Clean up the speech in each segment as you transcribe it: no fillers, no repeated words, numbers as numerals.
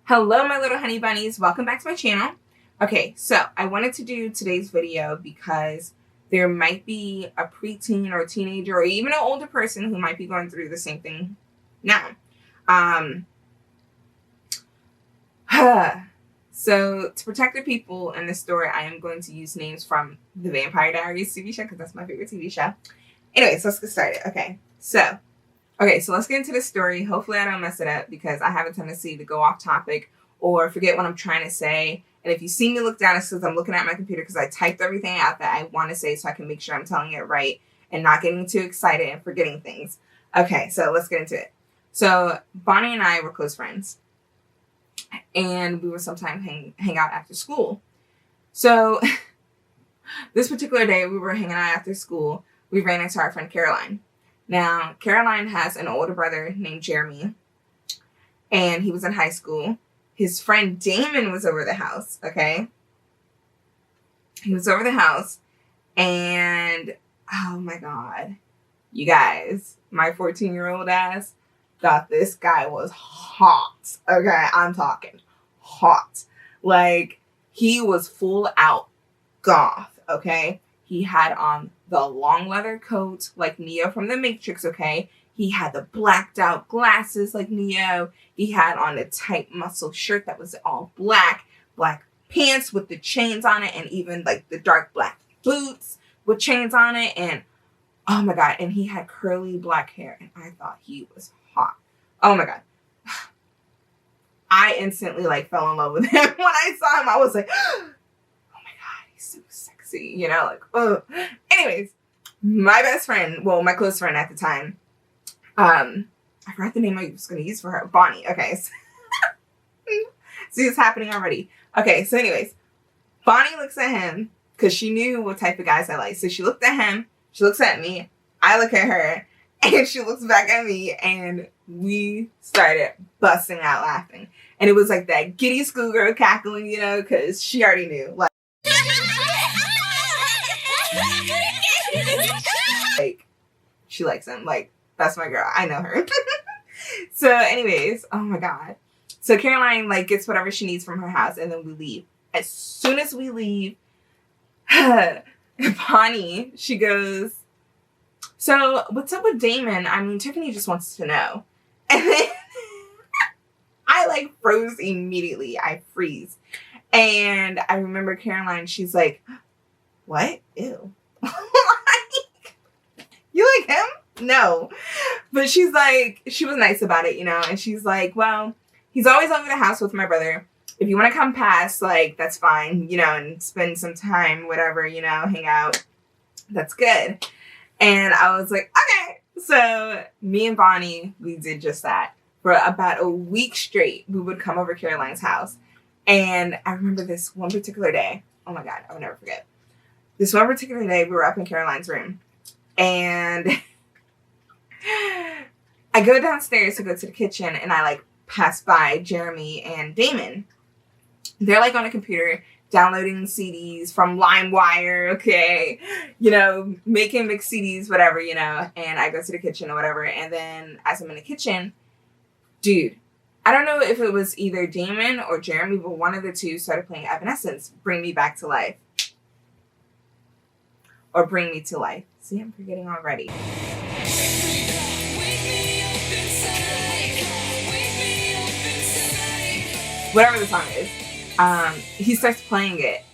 Hello, my little honey bunnies. Welcome back to my channel. Okay, so I wanted to do today's video because there might be a preteen or a teenager or even an older person who might be going through the same thing now. So to protect the people in this story, I am going to use names from the Vampire Diaries TV show because that's my favorite TV show. Anyways, let's get started. Okay, so let's get into the story. Hopefully I don't mess it up because I have a tendency to go off topic or forget what I'm trying to say. And if you see me look down, it's because I'm looking at my computer because I typed everything out that I want to say so I can make sure I'm telling it right and not getting too excited and forgetting things. Okay, so let's get into it. So Bonnie and I were close friends. And we would sometimes hang out after school. So this particular day we were hanging out after school. We ran into our friend Caroline. Now, Caroline has an older brother named Jeremy, and he was in high school. His friend Damon was over the house, okay? He was over the house, and oh my God, you guys, my 14-year-old ass thought this guy was hot, okay? I'm talking hot. Like, he was full out goth, okay? He had on the long leather coat like Neo from the Matrix, okay? He had the blacked out glasses like Neo. He had on a tight muscle shirt that was all black pants with the chains on it, and even like the dark black boots with chains on it. And oh my God, and he had curly black hair, and I thought he was hot. Oh my God. I instantly like fell in love with him. When I saw him, I was like, oh my God, he's so sexy, you know, like, oh. Anyways, my best friend, well, my close friend at the time, I forgot the name I was going to use for her, Bonnie. Okay. See, it's happening already. Okay. So anyways, Bonnie looks at him because she knew what type of guys I like. So she looked at him, she looks at me, I look at her, and she looks back at me, and we started busting out laughing. And it was like that giddy schoolgirl cackling, you know, because she already knew. Like she likes him. Like, that's my girl. I know her. So anyways, oh my God. So Caroline like gets whatever she needs from her house, and then we leave. As soon as we leave, Bonnie, she goes, so what's up with Damon? I mean, Tiffany just wants to know. And then I like froze immediately. I freeze. And I remember Caroline, she's like, what? Ew. You like him? No. But she's like, she was nice about it, you know? And she's like, well, he's always over the house with my brother. If you want to come past, like, that's fine, you know, and spend some time, whatever, you know, hang out. That's good. And I was like, okay. So me and Bonnie, we did just that. For about a week straight, we would come over Caroline's house. And I remember this one particular day. Oh my God, I will never forget. This one particular day, we were up in Caroline's room. And I go downstairs to go to the kitchen, and I like pass by Jeremy and Damon. They're like on a computer downloading CDs from LimeWire, okay, you know, making mixed CDs, whatever, you know. And I go to the kitchen or whatever, and then as I'm in the kitchen, dude, I don't know if it was either Damon or Jeremy, but one of the two started playing Evanescence, Bring Me Back to Life. Or Bring Me to Life. See, I'm forgetting already. Whatever the song is. He starts playing it.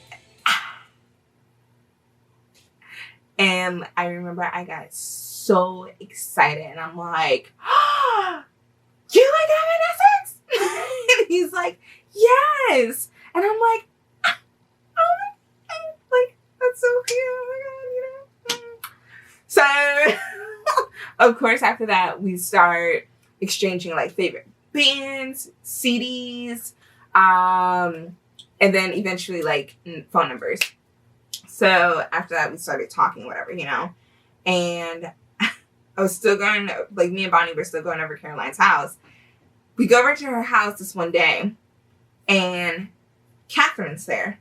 And I remember I got so excited, and I'm like, oh, you like Evanescence? And he's like, yes. And I'm like, oh my God, like, that's so cute. Oh my God, you know. So, of course, after that, we start exchanging like favorite bands, CDs, and then eventually like phone numbers. So after that, we started talking, whatever, you know. And I was still going, like, me and Bonnie were still going over Caroline's house. We go over to her house this one day, and Catherine's there.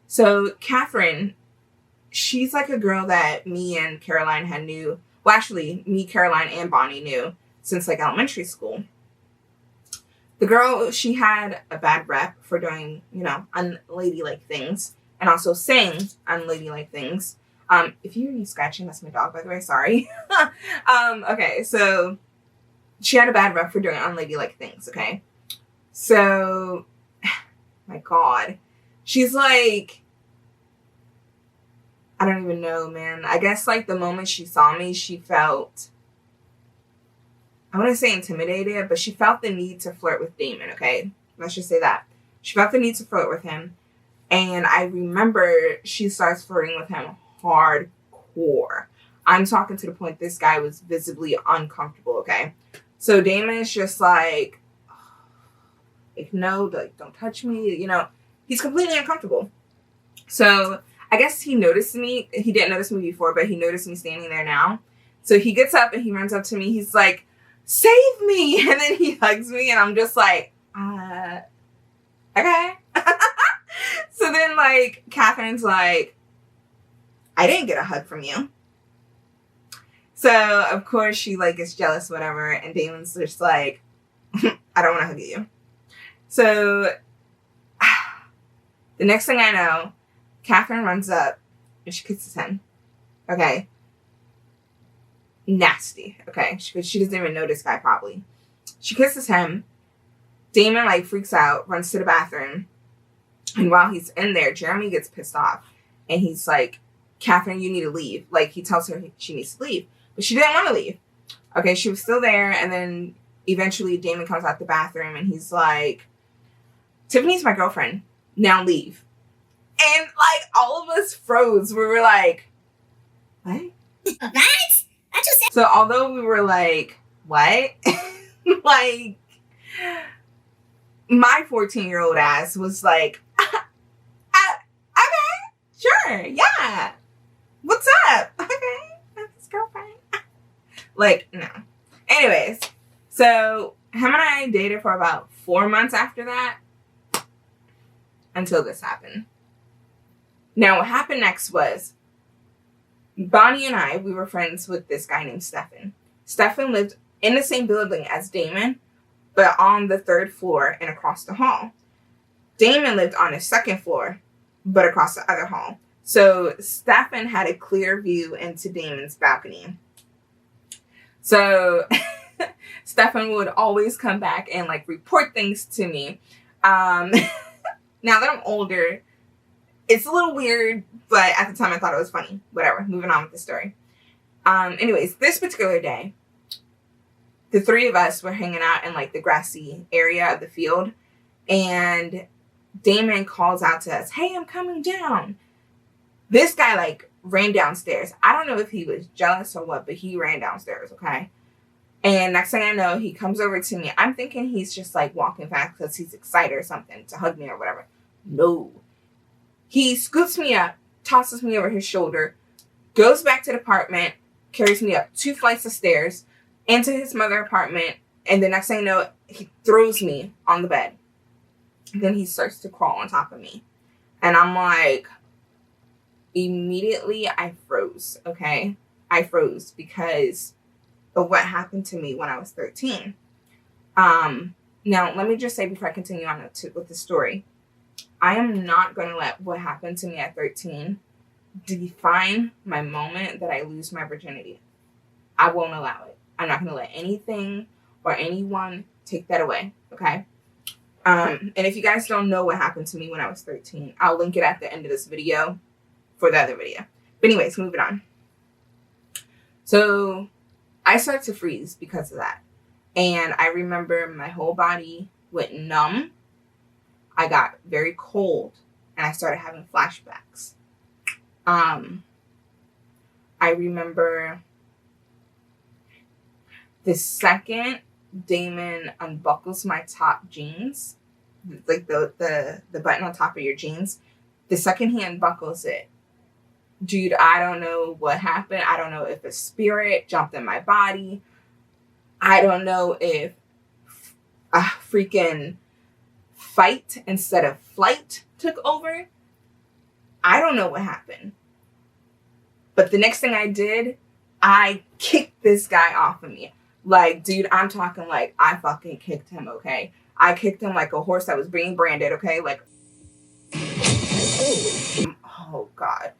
So Catherine, she's like a girl that me and Caroline had knew. Well, actually, me, Caroline, and Bonnie knew since like elementary school. The girl, she had a bad rep for doing, unladylike things and also saying unladylike things. If you hear me scratching, that's my dog, by the way. Sorry. Okay, so she had a bad rep for doing unladylike things, okay? So, my God. She's like, I don't even know, man. I guess, like, the moment she saw me, she felt, I want to say intimidated, but she felt the need to flirt with Damon, okay? Let's just say that. She felt the need to flirt with him. And I remember she starts flirting with him hardcore. I'm talking to the point this guy was visibly uncomfortable, okay? So Damon is just like no, like, don't touch me. He's completely uncomfortable. So I guess he noticed me. He didn't notice me before, but he noticed me standing there now. So he gets up and he runs up to me. He's like, save me. And then he hugs me and I'm just like, okay. So then, like, Catherine's like, I didn't get a hug from you. So, of course, she, like, gets jealous, whatever. And Damon's just like, I don't want to hug you. So, the next thing I know, Catherine runs up and she kisses him. Okay. Nasty. Okay. She doesn't even know this guy, probably. She kisses him. Damon, like, freaks out, runs to the bathroom. And while he's in there, Jeremy gets pissed off. And he's like, Catherine, you need to leave. Like, he tells her she needs to leave. But she didn't want to leave. Okay, she was still there. And then eventually Damon comes out the bathroom. And he's like, Tiffany's my girlfriend. Now leave. And, like, all of us froze. We were like, what? What? I just said. So although we were like, what? Like, my 14-year-old ass was like, okay, sure, yeah. What's up? Okay, that's his girlfriend. Like, no. Anyways, so him and I dated for about 4 months after that until this happened. Now, what happened next was Bonnie and I, we were friends with this guy named Stefan. Stefan lived in the same building as Damon, but on the 3rd floor and across the hall. Damon lived on the 2nd floor, but across the other hall. So Stefan had a clear view into Damon's balcony. So Stefan would always come back and, like, report things to me. Now that I'm older, it's a little weird, but at the time I thought it was funny. Whatever, moving on with the story. Anyways, this particular day, the 3 of us were hanging out in, like, the grassy area of the field. And Damon calls out to us, hey, I'm coming down. This guy, like, ran downstairs. I don't know if he was jealous or what, but he ran downstairs, okay? And next thing I know, he comes over to me. I'm thinking he's just, like, walking fast because he's excited or something to hug me or whatever. No. He scoops me up, tosses me over his shoulder, goes back to the apartment, carries me up 2 flights of stairs, into his mother's apartment, and the next thing I know, he throws me on the bed. Then he starts to crawl on top of me. And I'm like, immediately I froze, okay? I froze because of what happened to me when I was 13. Now, let me just say before I continue on with the story, I am not going to let what happened to me at 13 define my moment that I lose my virginity. I won't allow it. I'm not going to let anything or anyone take that away, okay? And if you guys don't know what happened to me when I was 13, I'll link it at the end of this video for the other video. But anyways, moving on. So I started to freeze because of that. And I remember my whole body went numb. I got very cold and I started having flashbacks. I remember the second Damon unbuckles my top jeans, like the button on top of your jeans, the second he unbuckles it, dude, I don't know what happened. I don't know if a spirit jumped in my body. I don't know if a freaking fight instead of flight took over. I don't know what happened. But the next thing I did, I kicked this guy off of me. Like, dude, I'm talking like I fucking kicked him, okay? I kicked him like a horse that was being branded, okay? Like, oh God.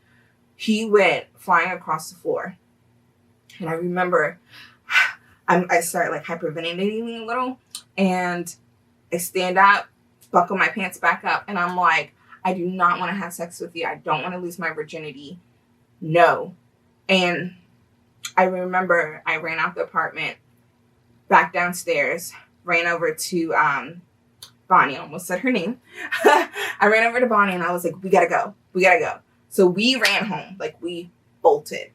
He went flying across the floor. And I remember I started like hyperventilating a little, and I stand up, buckle my pants back up, and I'm like, I do not want to have sex with you. I don't want to lose my virginity. No. And I remember I ran out the apartment, back downstairs, ran over to Bonnie. I almost said her name. I ran over to Bonnie and I was like, we gotta go. We gotta go. So we ran home. Like, we bolted.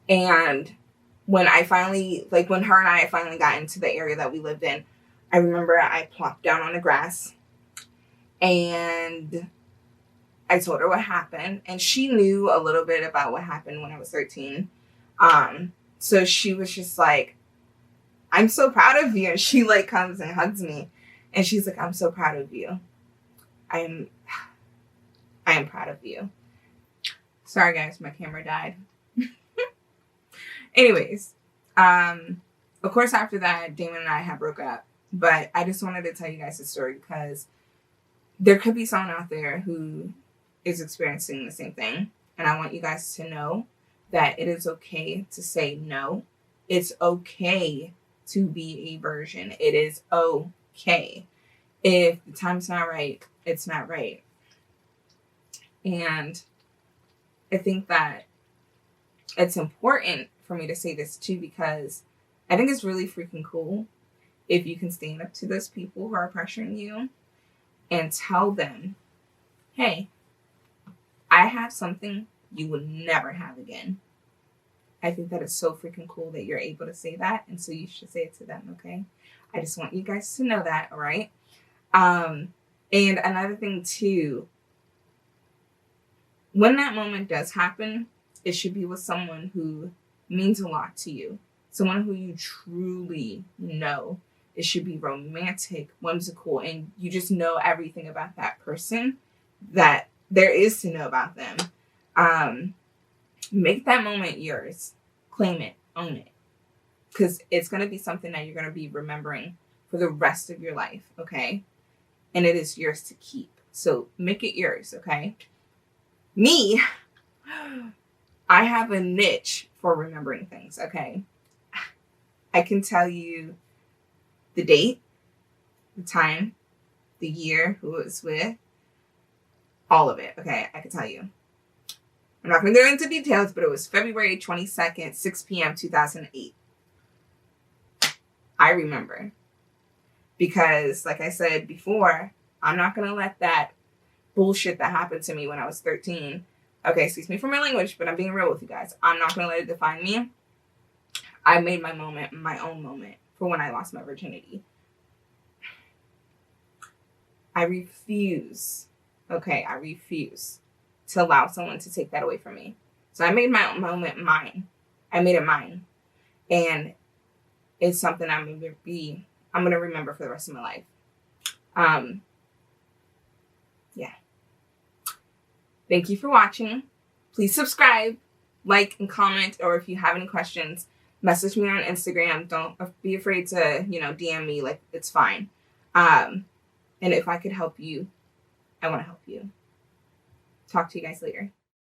And when I finally, like, when her and I finally got into the area that we lived in, I remember I plopped down on the grass and I told her what happened. And she knew a little bit about what happened when I was 13. So she was just like, I'm so proud of you. And she like comes and hugs me. And she's like, I'm so proud of you. I am proud of you. Sorry guys, my camera died. Anyways, of course after that, Damon and I had broke up. But I just wanted to tell you guys the story because there could be someone out there who is experiencing the same thing. And I want you guys to know that it is okay to say no. It's okay to be a virgin. It is okay. If the time's not right, it's not right. And I think that it's important for me to say this too, because I think it's really freaking cool if you can stand up to those people who are pressuring you and tell them, hey, I have something you will never have again. I think that it's so freaking cool that you're able to say that. And so you should say it to them, okay? I just want you guys to know that, all right? And another thing too, when that moment does happen, it should be with someone who means a lot to you. Someone who you truly know. It should be romantic, whimsical, and you just know everything about that person that there is to know about them. Make that moment yours. Claim it. Own it. Because it's going to be something that you're going to be remembering for the rest of your life, okay? And it is yours to keep. So make it yours, okay? Me, I have a niche for remembering things, okay? I can tell you the date, the time, the year, who it was with, all of it, okay? I can tell you. I'm not going to go into details, but it was February 22nd, 6 p.m., 2008. I remember. Because, like I said before, I'm not going to let that bullshit that happened to me when I was 13. Okay, excuse me for my language, but I'm being real with you guys. I'm not going to let it define me. I made my moment my own moment for when I lost my virginity. I refuse to allow someone to take that away from me. So I made my own moment mine. I made it mine. And it's something I'm going to remember for the rest of my life. Yeah. Thank you for watching. Please subscribe, like, and comment, or if you have any questions, message me on Instagram. Don't be afraid to, DM me. Like, it's fine. And if I could help you, I want to help you. Talk to you guys later.